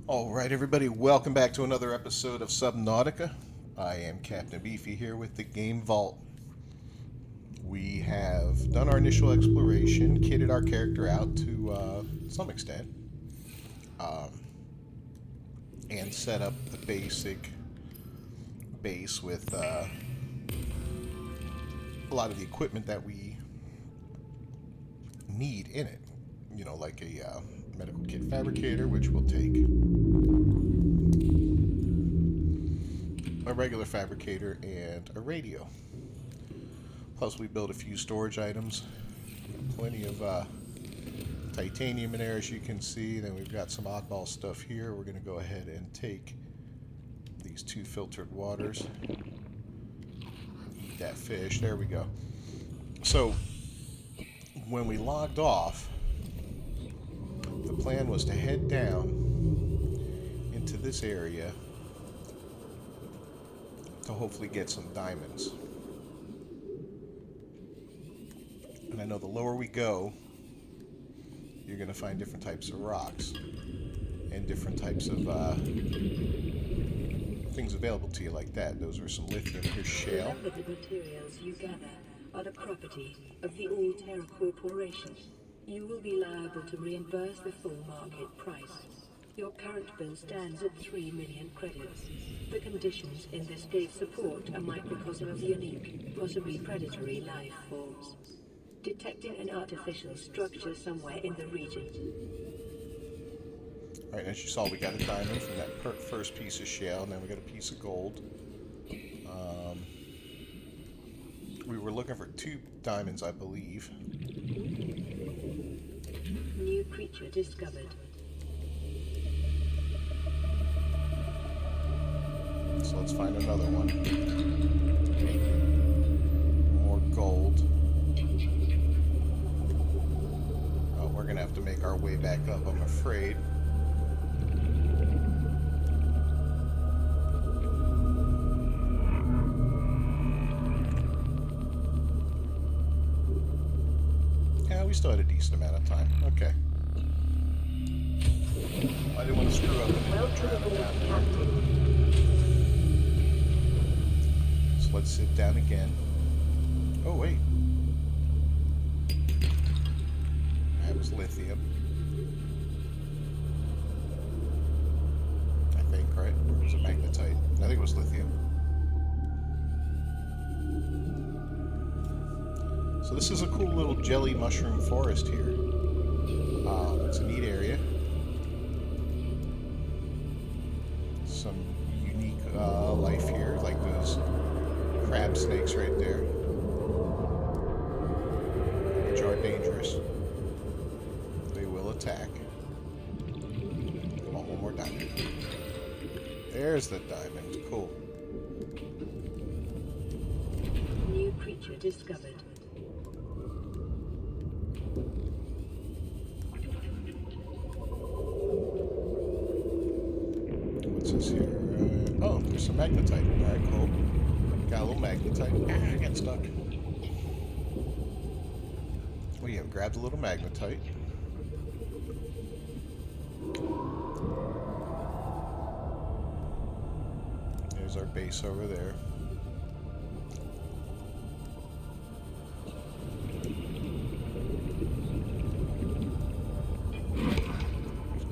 Alright everybody, welcome back to another episode of Subnautica. I am Captain Beefy here with the Game Vault. We have done our initial exploration, kitted our character out to some extent, and set up the basic base with a lot of the equipment that we need in it. You know, like a medical kit fabricator, which we'll take. A regular fabricator and a radio. Plus we built a few storage items. Plenty of titanium in there, as you can see. Then we've got some oddball stuff here. We're going to go ahead and take these 2 filtered waters. Eat that fish. There we go. So when we logged off, the plan was to head down into this area to hopefully get some diamonds. And I know the lower we go, you're going to find different types of rocks and different types of things available to you like that. Those are some lithium. Here's shale. Remember, the materials you gather are the property of the All-Terra Corporation. You will be liable to reimburse the full market price. Your current bill stands at 3 million credits. The conditions in this gave support a microcosm of unique, possibly predatory life forms. Detecting an artificial structure somewhere in the region. Alright, as you saw, we got a diamond from that first piece of shale, and then we got a piece of gold. We were looking for 2 diamonds, I believe. New creature discovered. So let's find another one. More gold. Oh, we're gonna have to make our way back up, I'm afraid. Yeah, we still had a decent amount of time. Okay. I didn't want to screw up and Welcome aboard, Captain. So let's sit down again. Oh, wait. That was lithium. I think, right? Or was it magnetite? I think it was lithium. So this is a cool little jelly mushroom forest here. It's a neat area. Some unique life here, like those crab snakes right there, which are dangerous. They will attack. Come on, one more diamond. There's the diamond. Cool. New creature discovered. What's this here? Oh, there's some magnetite. Alright, cool. Got a little magnetite. Ah, I got stuck. We have grabbed a little magnetite. There's our base over there.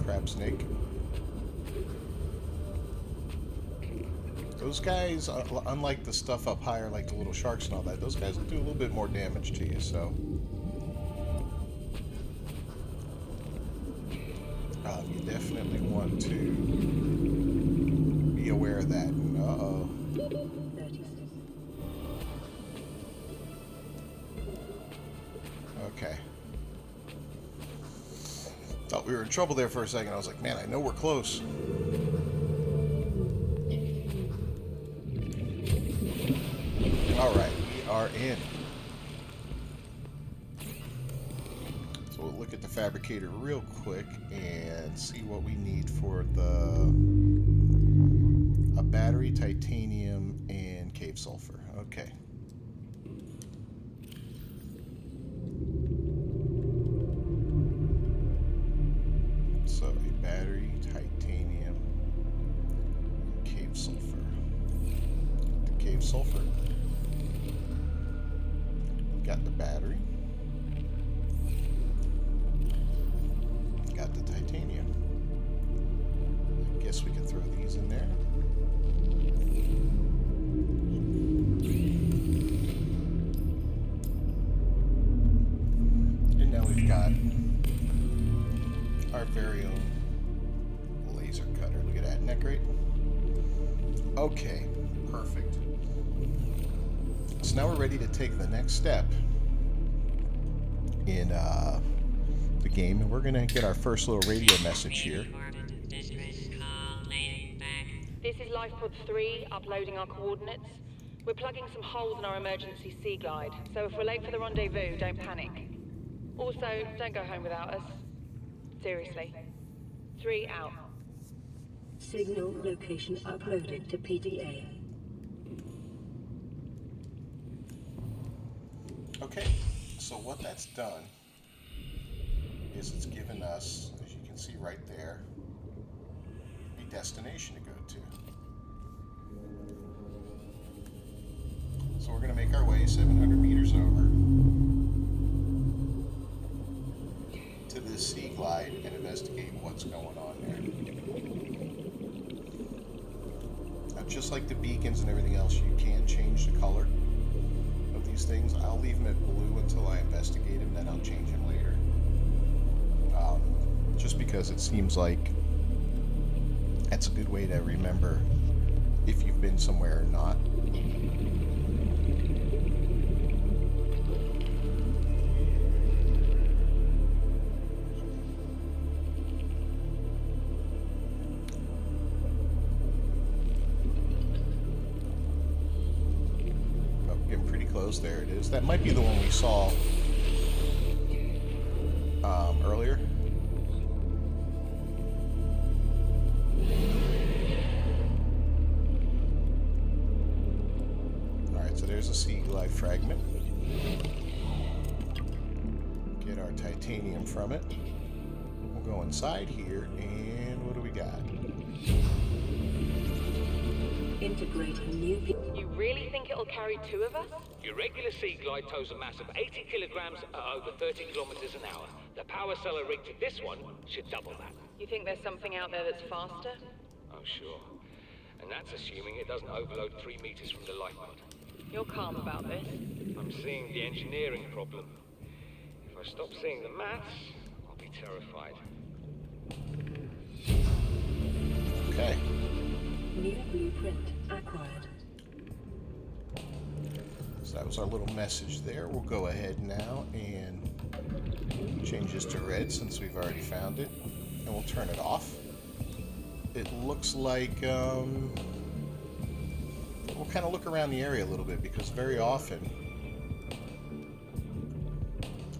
Crab snake. Those guys, unlike the stuff up higher, like the little sharks and all that, those guys will do a little bit more damage to you, so... you definitely want to be aware of that. Uh-oh. Okay. Thought we were in trouble there for a second. I was like, man, I know we're close. Alright, we are in. So we'll look at the fabricator real quick and see what we need for a battery, titanium, and cave sulfur. Okay. So a battery, titanium, sulfur. The cave sulfur. Got the battery. Got the titanium. I guess we can throw these in there. And now we've got our very own laser cutter. Look at that. Isn't that great? Okay, perfect. So now we're ready to take the next step in the game, and we're going to get our first little radio message here. This is Lifepod 3, uploading our coordinates. We're plugging some holes in our emergency sea glide, so if we're late for the rendezvous, don't panic. Also, don't go home without us. Seriously. 3 out. Signal location uploaded to PDA. Okay, so what that's done is it's given us, as you can see right there, a destination to go to. So we're going to make our way 700 meters over to this sea glide and investigate what's going on there. Now, just like the beacons and everything else, you can change the color of these things. I'll leave them at blue until I investigate them, then I'll change them later. Just because it seems like that's a good way to remember if you've been somewhere or not. Oh, getting pretty close. There it is. That might be the one we saw earlier. Alright, so there's a sea glide fragment. Get our titanium from it. We'll go inside here, and what do we got? Integrating new. You really think it'll carry 2 of us? Your regular sea glide tows a mass of 80 kilograms at over 30 kilometers an hour. The power cellar rig to this one should double that. You think there's something out there that's faster? Oh, sure. And that's assuming it doesn't overload 3 meters from the lifeboat. You're calm about this. I'm seeing the engineering problem. If I stop seeing the maths, I'll be terrified. Okay. New blueprint acquired. So that was our little message there. We'll go ahead now and change this to red since we've already found it. And we'll turn it off. It looks like we'll kind of look around the area a little bit, because very often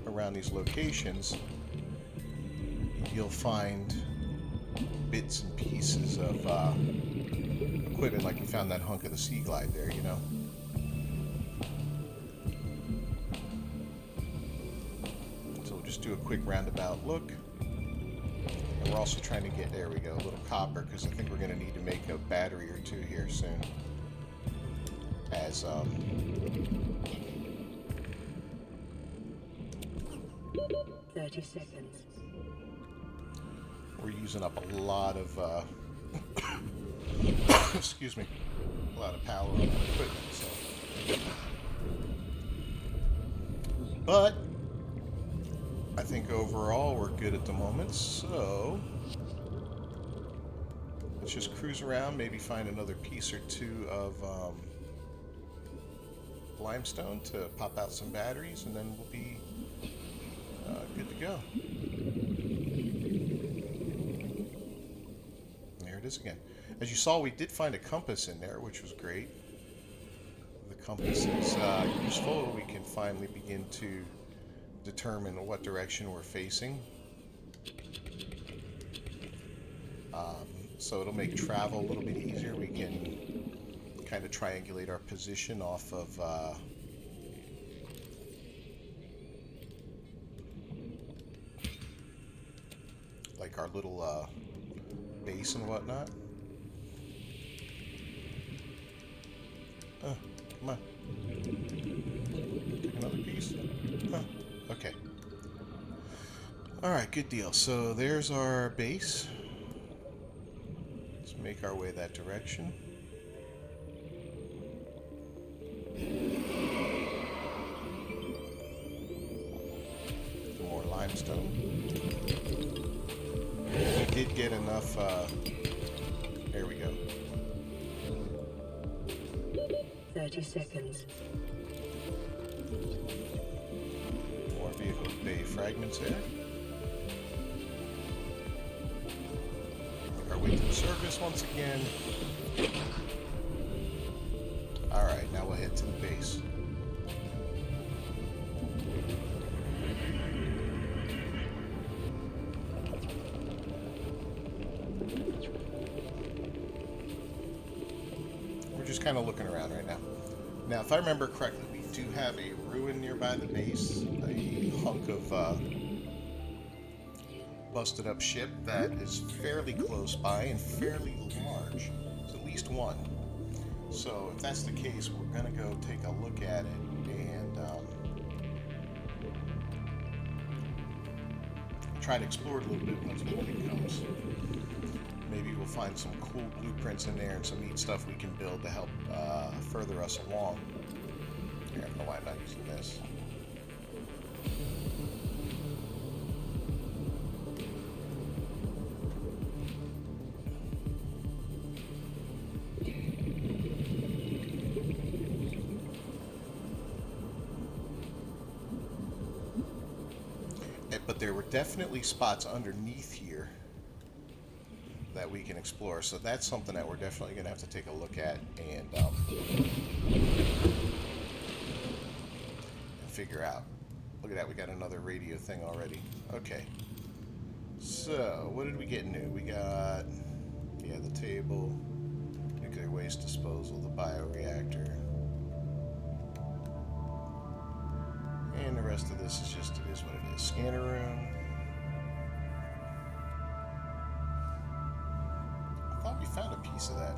around these locations you'll find bits and pieces of equipment, like we found that hunk of the sea glide there, you know. So we'll just do a quick roundabout look. And we're also trying to get, there we go, a little copper, because I think we're going to need to make a battery or 2 here soon. As 30 seconds. we're using up a lot of excuse me, a lot of power on the equipment, so. But I think overall we're good at the moment, so let's just cruise around, maybe find another piece or 2 of limestone to pop out some batteries, and then we'll be good to go. There it is again. As you saw, we did find a compass in there, which was great. The compass is useful. We can finally begin to determine what direction we're facing. So it'll make travel a little bit easier. We can kind of triangulate our position off of like our little base and whatnot. Come on. Take another piece. Huh. Okay. Alright, good deal. So there's our base. Let's make our way that direction. More limestone. We did get enough, there we go. 30 seconds. More vehicle bay fragments there. Make our way to the surface once again. Alright, now we'll head to the base. We're just kind of looking around right now. Now, if I remember correctly, we do have a ruin nearby the base, a hunk of busted up ship that is fairly close by and fairly large. It's at least one. So if that's the case, we're going to go take a look at it and try to explore it a little bit once morning comes. Maybe we'll find some cool blueprints in there and some neat stuff we can build to help further us along. Here, I don't know why I'm not using this. But there were definitely spots underneath here that we can explore, so that's something that we're definitely going to have to take a look at and figure out. Look at that, we got another radio thing already. Okay. So, what did we get new? We got, yeah, the table, nuclear waste disposal, the bioreactor. And the rest of this is just, it is what it is. Scanner room. I thought we found a piece of that.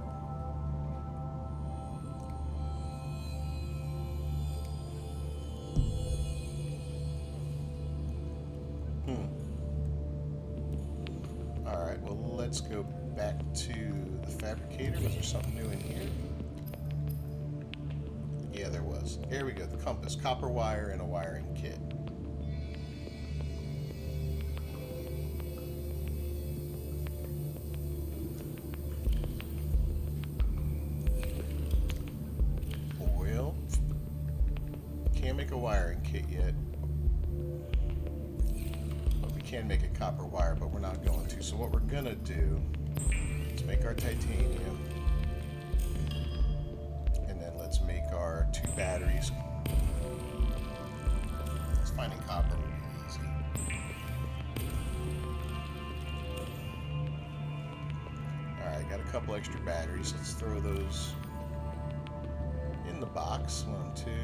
Alright, well, let's go back to the fabricator. Was there something new in here? Yeah, there was. Here we go, the compass. Copper wire and a wiring kit. Oil. Can't make a wiring kit yet. But we can make a copper wire, but we're not going to. So what we're gonna do is make our titanium. Let's make our 2 batteries. Let's finding copper will be easy. Alright, got a couple extra batteries. Let's throw those in the box. 1, 2, and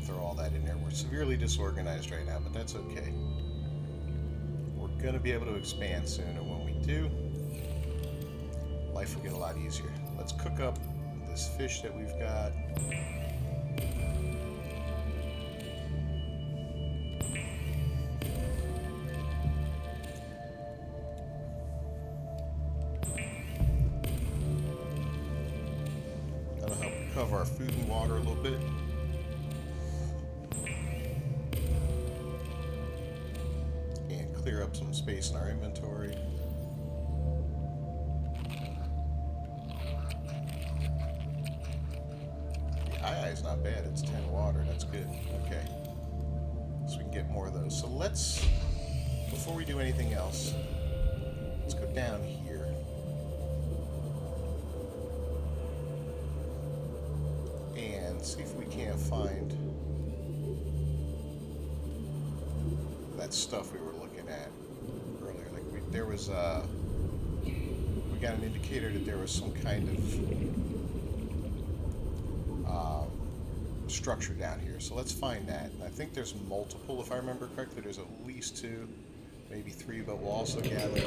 throw all that in there. We're severely disorganized right now, but that's okay. We're going to be able to expand soon, and when we do, life will get a lot easier. Let's cook up this fish that we've got. That'll help cover our food and water a little bit. Clear up some space in our inventory. The II is not bad, it's 10 water, that's good. Okay. So we can get more of those. So let's, before we do anything else, let's go down here. And see if we can't find that stuff we were looking at earlier. Like there was we got an indicator that there was some kind of structure down here. So let's find that. I think there's multiple, if I remember correctly. There's at least 2, maybe 3, but we'll also gather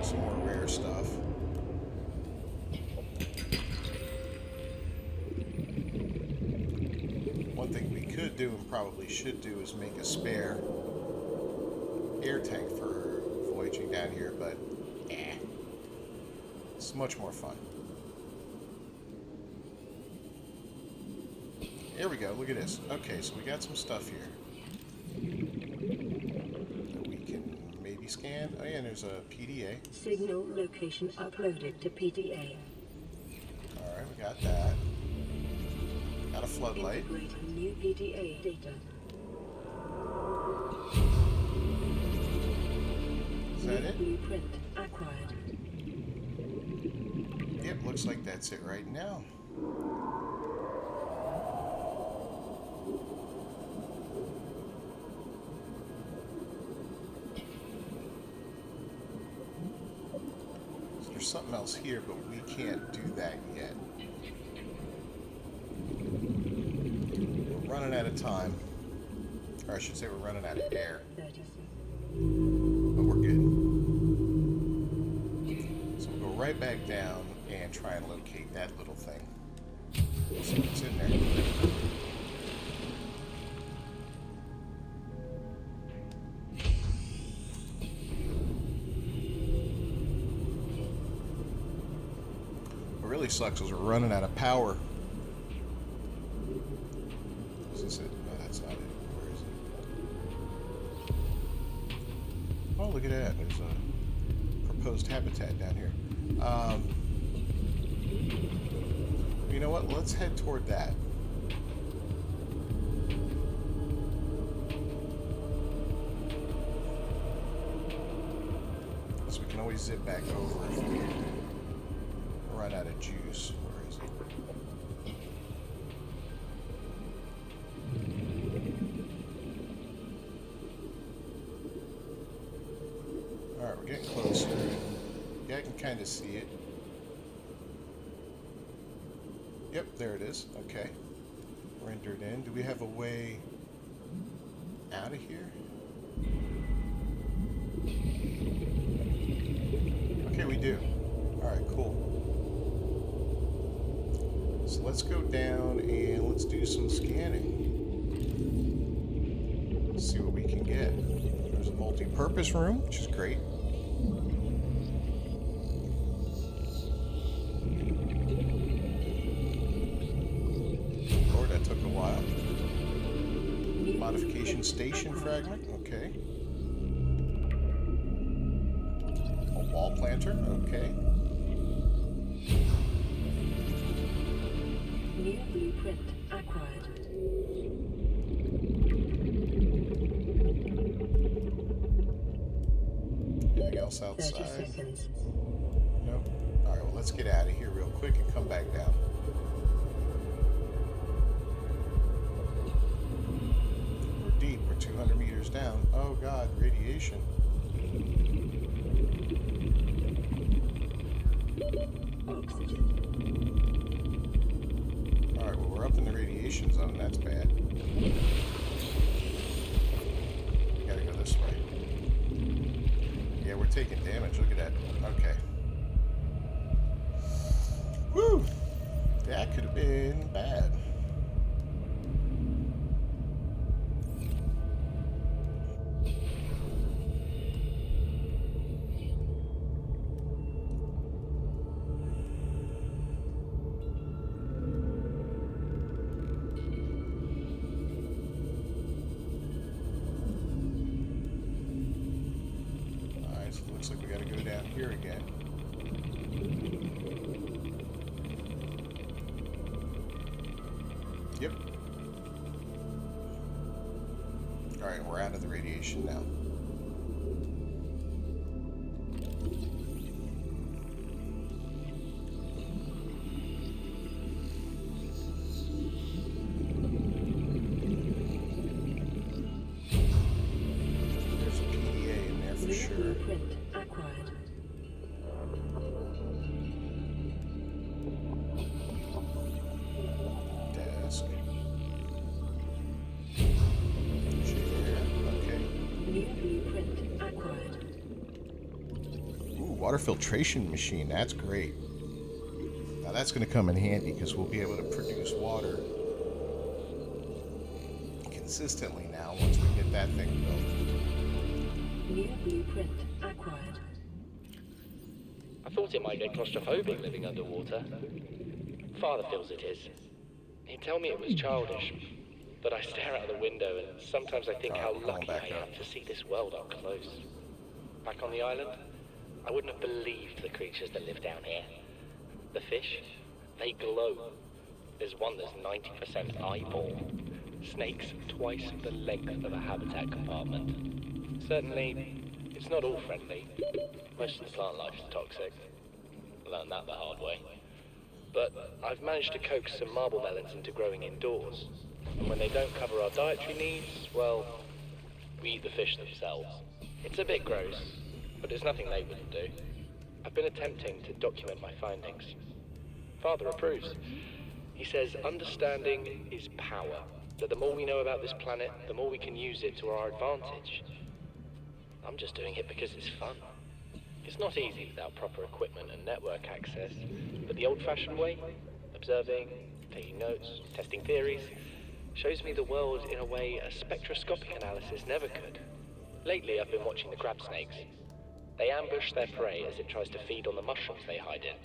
some more rare stuff. One thing we could do and probably should do is make a spare air tank for voyaging down here, but it's much more fun. Here we go, look at this. Okay, so we got some stuff here that we can maybe scan. Oh yeah, and there's a PDA. Signal location uploaded to PDA. Alright, we got that. Got a floodlight. Integrating new PDA data. Is that it? Blueprint acquired. Yep, looks like that's it right now. So there's something else here, but we can't do that yet. We're running out of time. Or I should say we're running out of air. 30 seconds. But we're good. So we'll go right back down and try and locate that little thing. See what's in there. What really sucks is we're running out of power. Is this it? No, that's not it. Where is it? Oh, look at that. There's a proposed habitat down here. You know what? Let's head toward that. So we can always zip back over if we run out of juice. Where is it? Alright, we're getting closer. Yeah, I can kind of see it. Yep, there it is. Okay. Rendered in. Do we have a way out of here? Okay, we do. Alright, cool. So let's go down and let's do some scanning. Let's see what we can get. There's a multi-purpose room, which is great. Lord, that took a while. Modification station fragment, okay. A wall planter, okay. New blueprint acquired. Anything else 30 outside? seconds. Nope. Alright, well let's get out of here real quick and come back down. We're deep, we're 200 meters down. Oh god, radiation. Oxygen. Alright, well we're up in the radiation zone, that's bad. Gotta go this way. Yeah, we're taking damage, look at that. Okay. Woo! That could have been bad. Alright, so it looks like we gotta go down here again. Yep. Alright, we're out of the radiation now. There's a PDA in there for New sure. blueprint acquired. water filtration machine. That's great. Now that's going to come in handy because we'll be able to produce water consistently now once we get that thing built. New blueprint acquired. I thought it might get claustrophobic living underwater. Father feels it is. He'd tell me it was childish, but I stare out the window and sometimes I think how lucky I am to see this world up close. Back on the island, I wouldn't have believed the creatures that live down here. The fish, they glow. There's one that's 90% eyeball. Snakes twice the length of a habitat compartment. Certainly, it's not all friendly. Most of the plant life is toxic. Learned that the hard way. But I've managed to coax some marble melons into growing indoors. And when they don't cover our dietary needs, well, we eat the fish themselves. It's a bit gross, but there's nothing they wouldn't do. I've been attempting to document my findings. Father approves. He says understanding is power. That the more we know about this planet, the more we can use it to our advantage. I'm just doing it because it's fun. It's not easy without proper equipment and network access, but the old-fashioned way, observing, taking notes, testing theories, shows me the world in a way a spectroscopic analysis never could. Lately, I've been watching the crab snakes. They ambush their prey as it tries to feed on the mushrooms they hide in.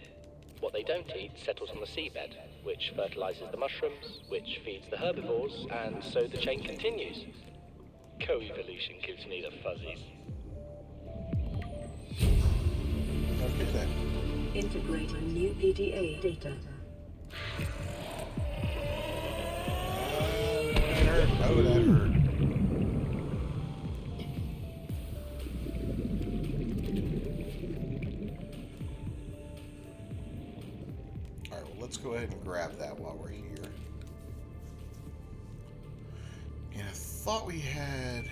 What they don't eat settles on the seabed, which fertilizes the mushrooms, which feeds the herbivores, and so the chain continues. Co-evolution gives me the fuzzies. Okay then. Integrating new PDA data. That hurt. Oh, that hurt. Alright, well, let's go ahead and grab that while we're here. And I thought we had...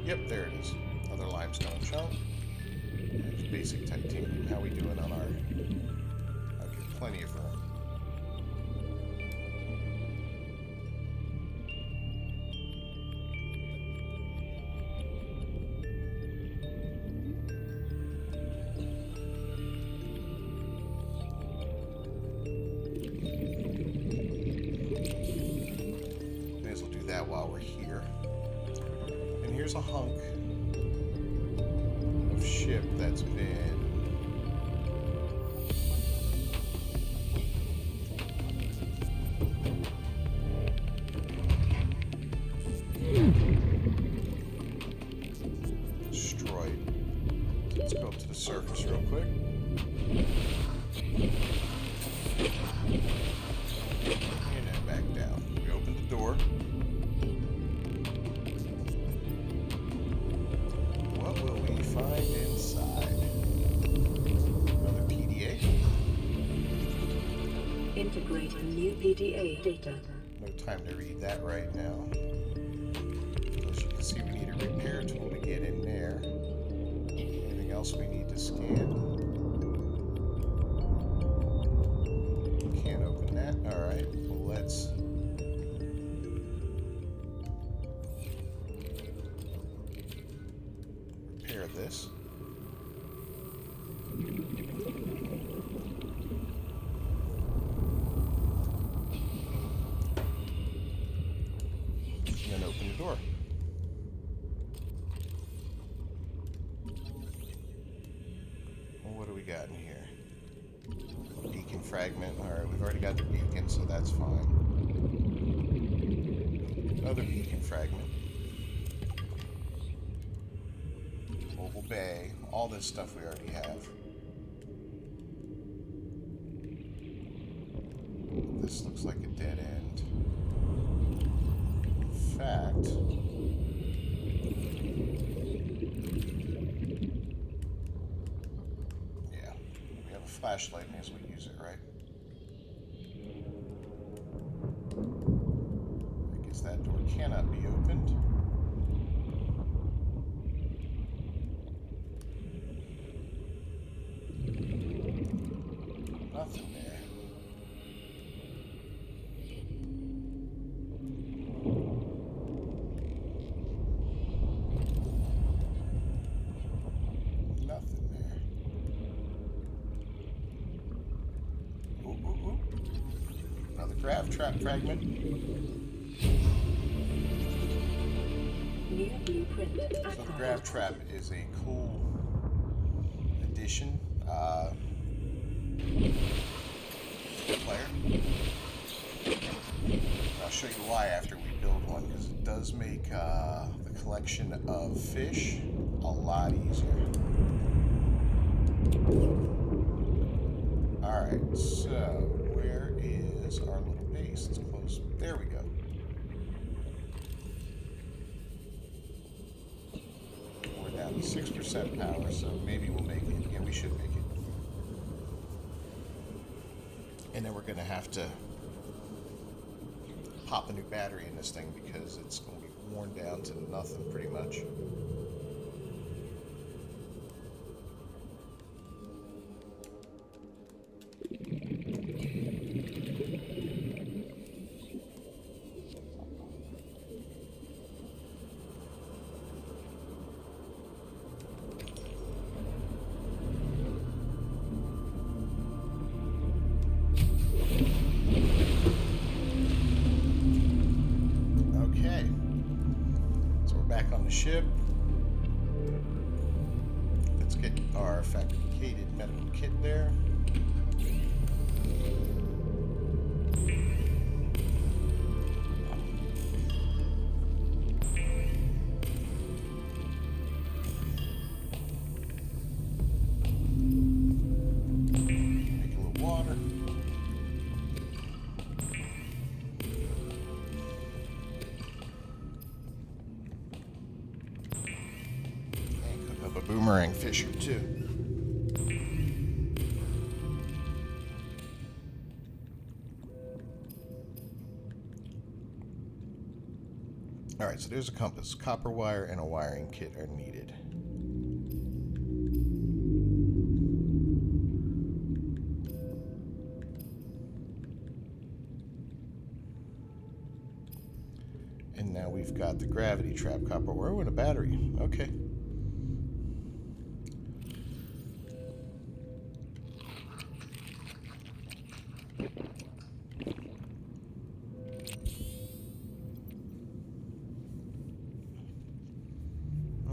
Yep, there it is. Another limestone chunk. There's basic titanium. How we doing on our... Okay, plenty of room. May as well do that while we're here. And here's a hunk of ship that's been destroyed. So let's go up to the surface real quick. And then back down. We open the door. What will we find inside? Another PDA? Integrating new PDA data. No time to read that right now. As you can see, we need a repair tool to get in there. Anything else we need to scan? Can't open that. Alright, well let's... repair this. And then open the door. Well, what do we got in here? Beacon fragment. Alright, we've already got the beacon, so that's fine. Another beacon fragment. Mobile bay. All this stuff we already have. This looks like a dead end. In fact... yeah, we have a flashlight, may as well use it, right? I guess that door cannot be opened. Nothing there. grav trap fragment. New blueprint So the acquired. grav trap is a cool addition. Player. I'll show you why after we build one, because it does make the collection of fish a lot easier. Alright, so where is our little base? Let's close. There we go. We're down to 6% power, so maybe we'll make it. Yeah, we should make it. And then we're going to have to pop a new battery in this thing because it's going to be worn down to nothing pretty much. Ship. Let's get our fabricated medical kit there. Make a little water. Boomerang fisher too. Alright, so there's a compass. Copper wire and a wiring kit are needed. And now we've got the gravity trap copper wire and a battery. Okay.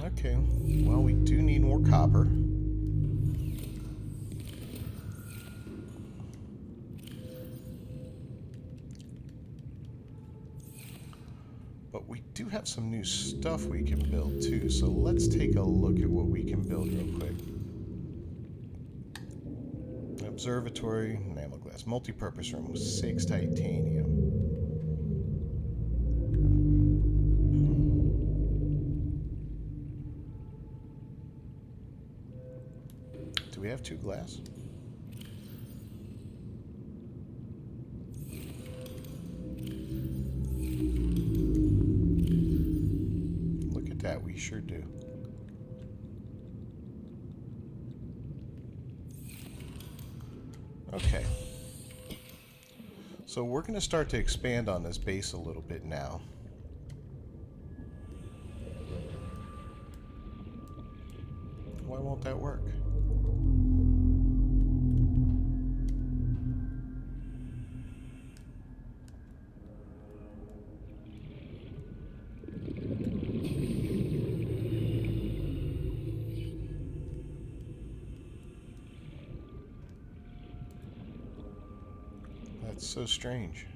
Okay, well, we do need more copper. But we do have some new stuff we can build too, so let's take a look at what we can build real quick. Observatory, Nanoglass, multi-purpose room, 6 titanium. Do we have 2 glass? Look at that, we sure do. Okay. So we're going to start to expand on this base a little bit now. Why won't that work? That's so strange.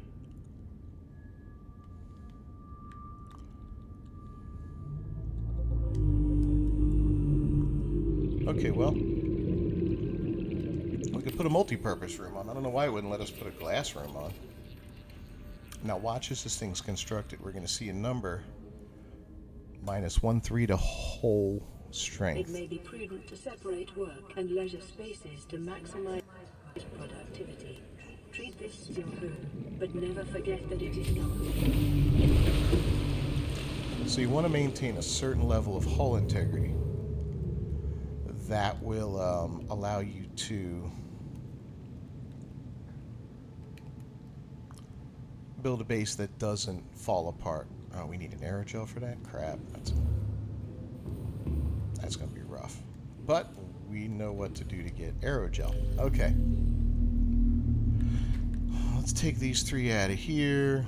Okay, well, we could put a multi-purpose room on. I don't know why it wouldn't let us put a glass room on. Now watch as this thing's constructed. We're going to see a number -1/3 to whole strength. It may be prudent to separate work and leisure spaces to maximize productivity. Treat this as your home, but never forget that it is not. So you want to maintain a certain level of hull integrity. That will allow you to build a base that doesn't fall apart. Oh, we need an aerogel for that? Crap. That's going to be rough. But we know what to do to get aerogel. Okay. Let's take these 3 out of here.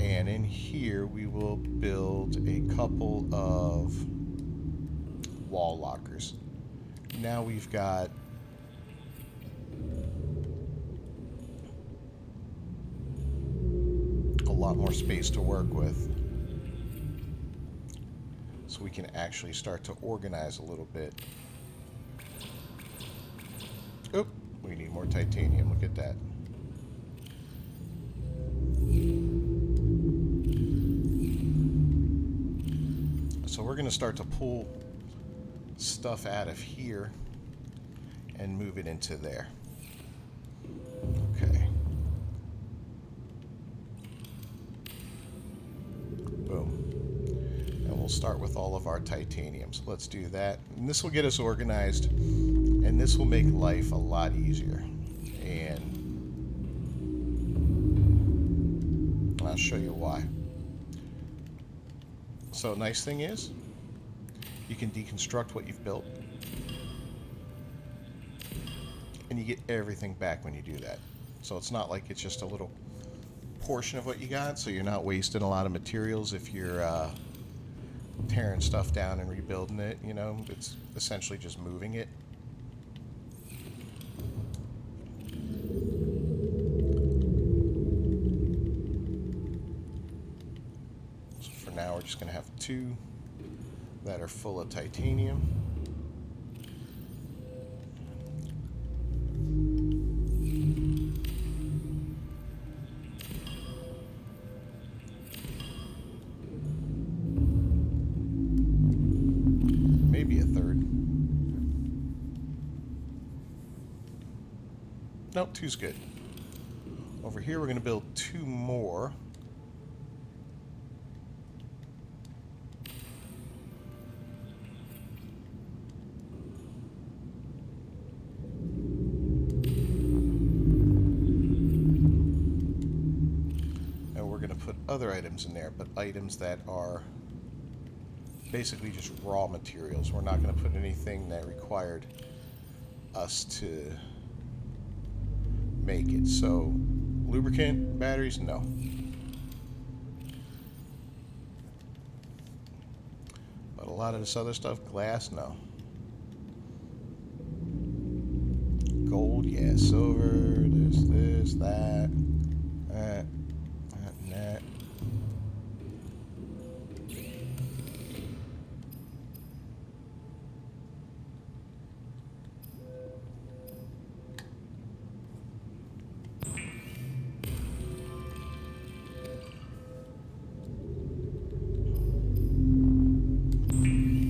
And in here we will build a couple of wall lockers. Now we've got a lot more space to work with. So we can actually start to organize a little bit. Oop, we need more titanium. Look at that. So we're going to start to pull stuff out of here and move it into there. Okay. Boom. And we'll start with all of our titanium. So let's do that. And this will get us organized, and this will make life a lot easier. And I'll show you why. So nice thing is, you can deconstruct what you've built, and you get everything back when you do that. So it's not like it's just a little portion of what you got, so you're not wasting a lot of materials if you're tearing stuff down and rebuilding it. You know, it's essentially just moving it. So for now we're just going to have 2 that are full of titanium. Maybe a 3rd. Nope, 2's good. Over here we're going to build 2 more. Put other items in there, but items that are basically just raw materials. We're not going to put anything that required us to make it. So lubricant, batteries, no. But a lot of this other stuff, glass, no. Gold, yeah. Silver, this, that, that. That.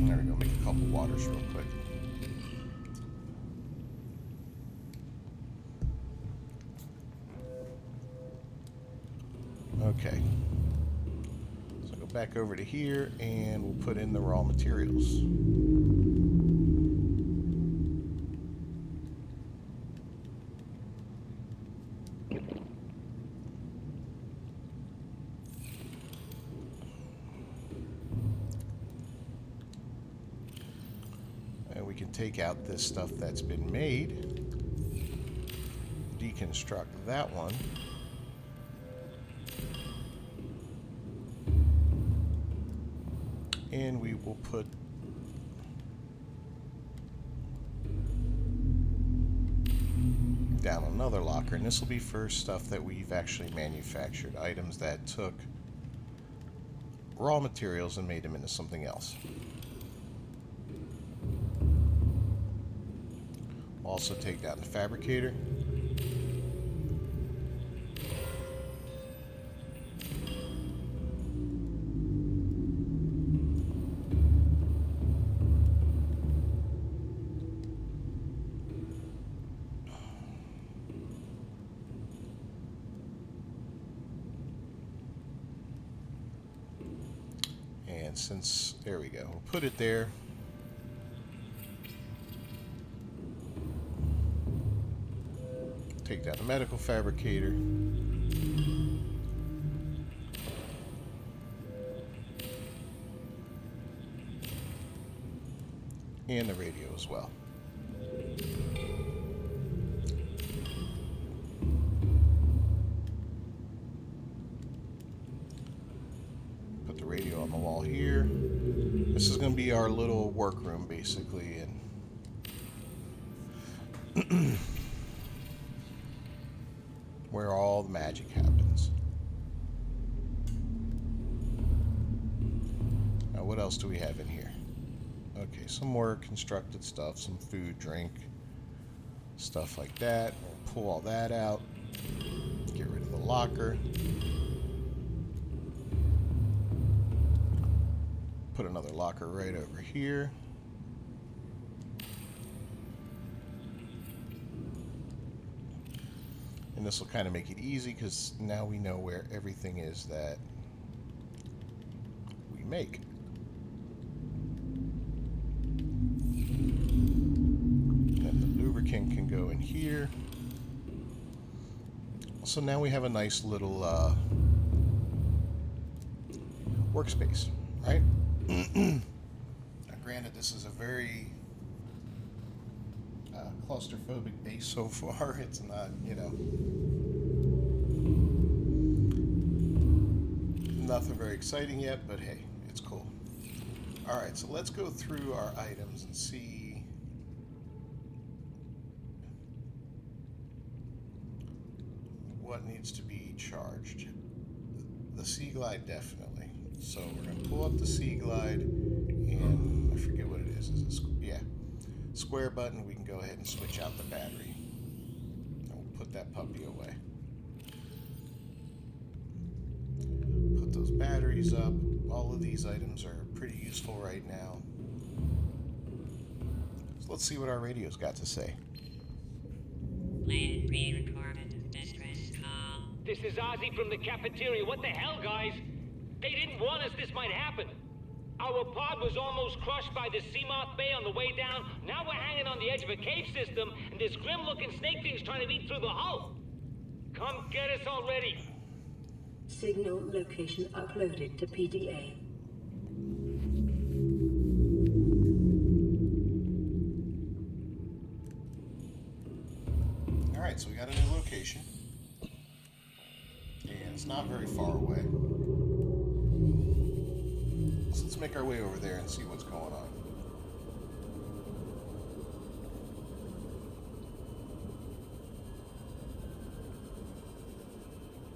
There we go, make a couple waters real quick. Okay, so go back over to here and we'll put in the raw materials. And we can take out this stuff that's been made, deconstruct that one. And we will put down another locker, and this will be for stuff that we've actually manufactured, items that took raw materials and made them into something else. Also take down the fabricator. And since, there we go, we'll put it there. Take down the medical fabricator. And the radio as well. the radio on the wall here. This is going to be our little workroom, basically, and where all the magic happens. Now, what else do we have in here? Okay, some more constructed stuff, some food, drink, stuff like that. We'll pull all that out. Get rid of the locker. Put another locker right over here. And this will kind of make it easy because now we know where everything is that we make. And the lubricant can go in here. So now we have a nice little workspace, right? Now, granted, this is a very claustrophobic base so far. It's not, you know, nothing very exciting yet, but hey, it's cool. All right, so let's go through our items and see what needs to be charged. The Sea Glide, definitely. So we're going to pull up the Sea Glide, and I forget what it is. Is it, yeah, square button. We can go ahead and switch out the battery. And we'll put that puppy away. Put those batteries up. All of these items are pretty useful right now. So let's see what our radio's got to say. Plan pre-recorded distress call. This is Ozzy from the cafeteria. What the hell, guys? They didn't warn us this might happen. Our pod was almost crushed by the Moth Bay on the way down. Now we're hanging on the edge of a cave system, and this grim-looking snake thing's trying to eat through the hull. Come get us already. Signal location uploaded to PDA. Alright, so we got a new location. And it's not very far away. So let's make our way over there and see what's going on.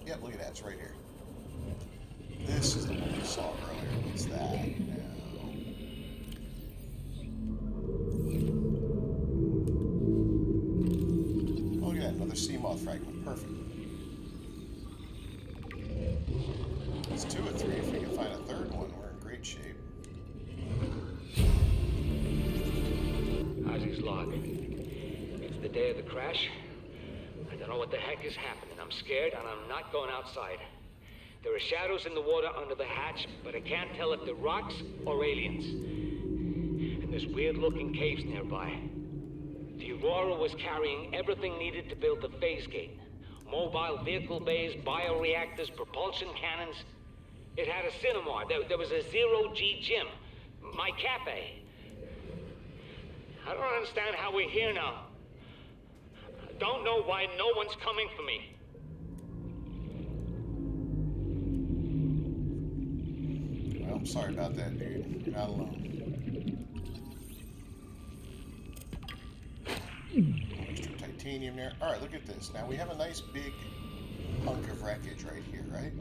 Yep, look at that, it's right here. This is the one we saw earlier. What's that now? Oh, look at that, another sea moth fragment. Perfect. It's 2 of 3. If we can find a third one, we're in great shape. Ozzy's log. It's the day of the crash. I don't know what the heck is happening. I'm scared and I'm not going outside. There are shadows in the water under the hatch, but I can't tell if they're rocks or aliens. And there's weird-looking caves nearby. The Aurora was carrying everything needed to build the phase gate. Mobile vehicle bays, bioreactors, propulsion cannons. It had a cinema. There was a zero-G gym. My cafe. I don't understand how we're here now. I don't know why no one's coming for me. Well, I'm sorry about that, dude. You're not alone. Extra titanium there. Alright, look at this. Now we have a nice big hunk of wreckage right here, right?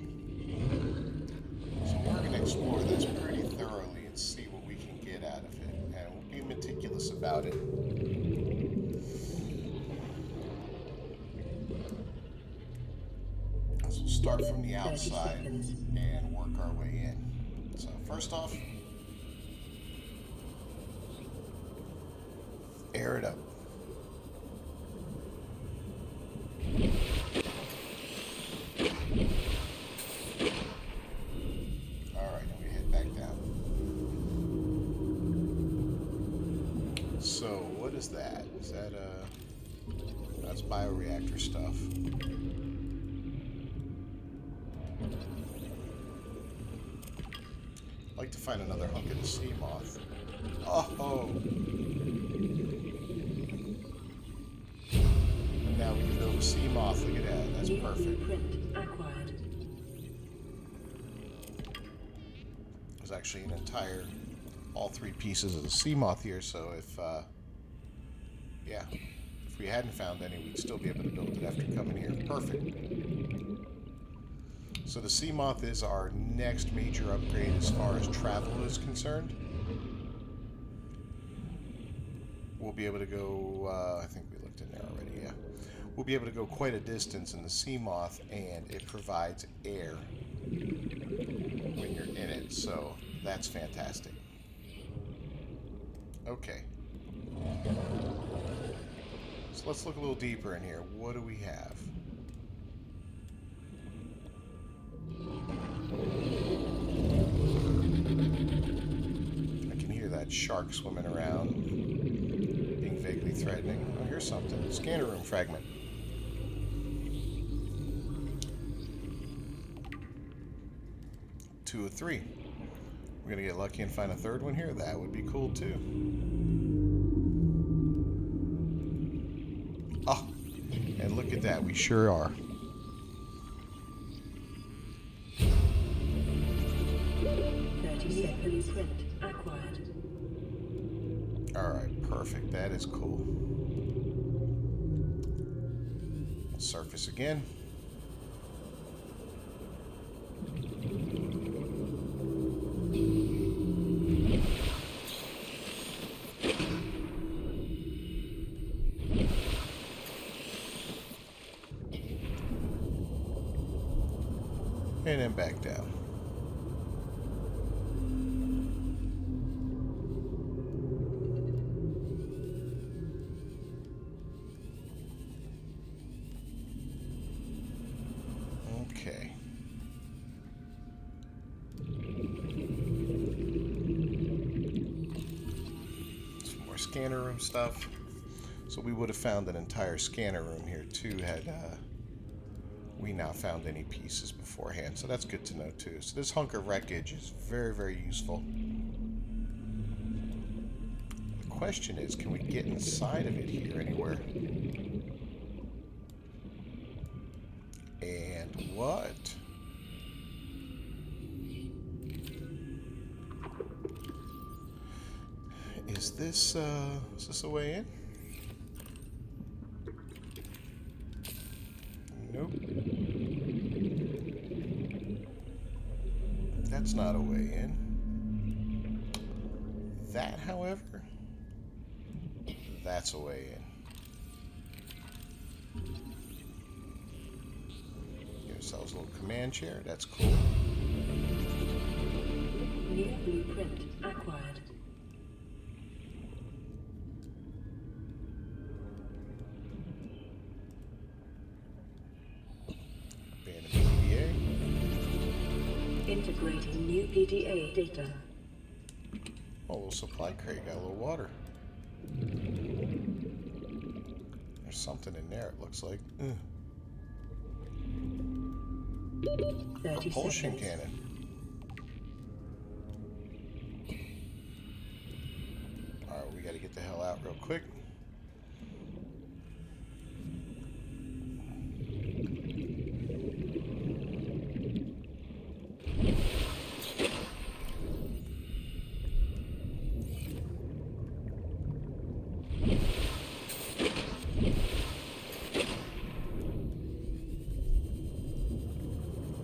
So we're going to explore this pretty thoroughly and see what we can get out of it. And we'll be meticulous about it. So we'll start from the outside and work our way in. So first off, air it up. Alright, now we head back down. So, what is that? Is that, that's bioreactor stuff. I'd like to find another hunk of the sea moth. Oh! Now we can build a sea moth. Look at that. That's New perfect. blueprint acquired. There's actually an entire, all three pieces of the sea moth here, so if, yeah, if we hadn't found any, we'd still be able to build it after coming here. Perfect. So the sea moth is our next major upgrade as far as travel is concerned. We'll be able to go, I think we looked in there already, yeah. We'll be able to go quite a distance in the sea moth, and it provides air when you're in it, so that's fantastic. Okay. So let's look a little deeper in here. What do we have? I can hear that shark swimming around, being vaguely threatening. Oh, here's something. Scanner room fragment. Two of three. We're gonna get lucky and find a third one here. That would be cool too. Oh, and look at that. We sure are. Print acquired. Alright, perfect. That is cool. Surface again. And then back down. Okay. Some more scanner room stuff. So we would have found an entire scanner room here too had we not found any pieces beforehand. So that's good to know too. So this hunk of wreckage is very, very useful. The question is, can we get inside of it here anywhere? And what? Is this a way in? Nope. That's not a way in. That, however, that's a way in. Give ourselves a little command chair. That's cool. New blueprint acquired. Abandoned PDA. Integrating new PDA data. Oh, a little supply crate. Got a little water. There's something in there, it looks like. Ugh. 30 Propulsion seconds. Cannon. Alright, we gotta get the hell out real quick.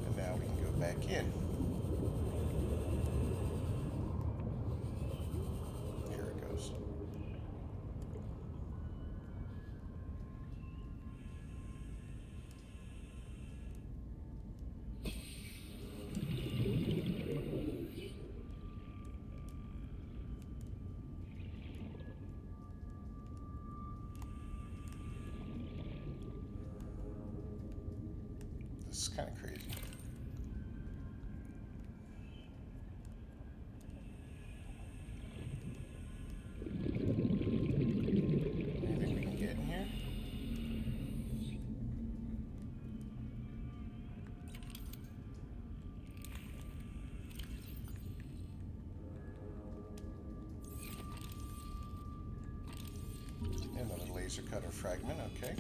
And now we can go back in. Here it goes. This is kind of crazy. Anything we can get in here? Another laser cutter fragment, okay.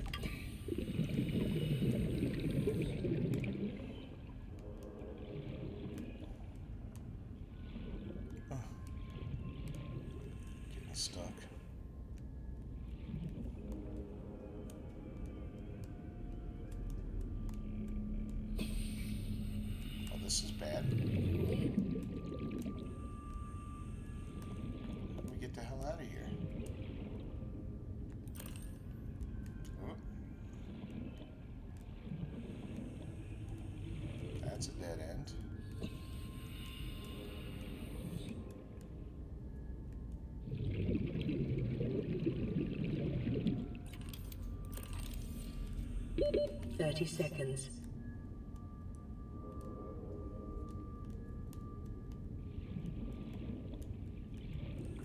Stuck. Oh, this is bad. Let me get the hell out of here. Oh. That's a dead end. Seconds.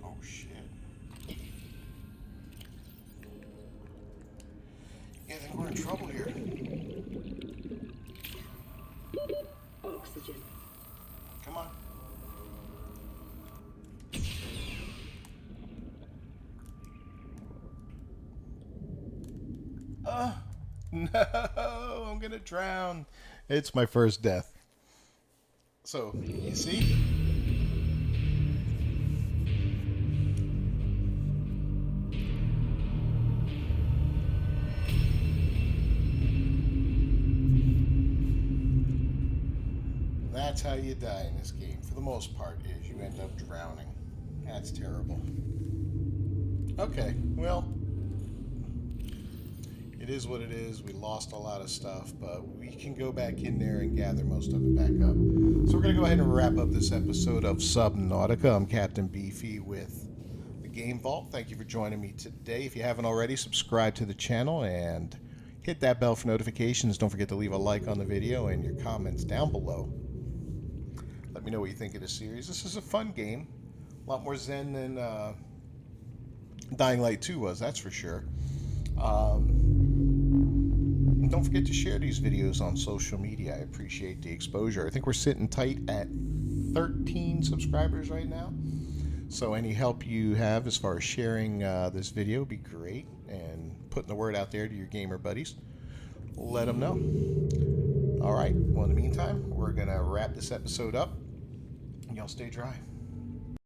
Oh shit. Yeah, I think we're in trouble here. Oxygen. Come on. No, I'm gonna drown. It's my first death. So, you see? That's how you die in this game, for the most part, is you end up drowning. That's terrible. Okay, well, it is what it is. We lost a lot of stuff, but we can go back in there and gather most of it back up. So we're going to go ahead and wrap up this episode of Subnautica. I'm Captain Beefy with the Game Vault. Thank you for joining me today. If you haven't already, subscribe to the channel and hit that bell for notifications. Don't forget to leave a like on the video and your comments down below. Let me know what you think of the series. This is a fun game. A lot more zen than Dying Light 2 was, that's for sure. Don't forget to share these videos on social media. I appreciate the exposure. I think we're sitting tight at 13 subscribers right now. So any help you have as far as sharing this video would be great. And putting the word out there to your gamer buddies. Let them know. All right. Well, in the meantime, we're going to wrap this episode up. Y'all stay dry.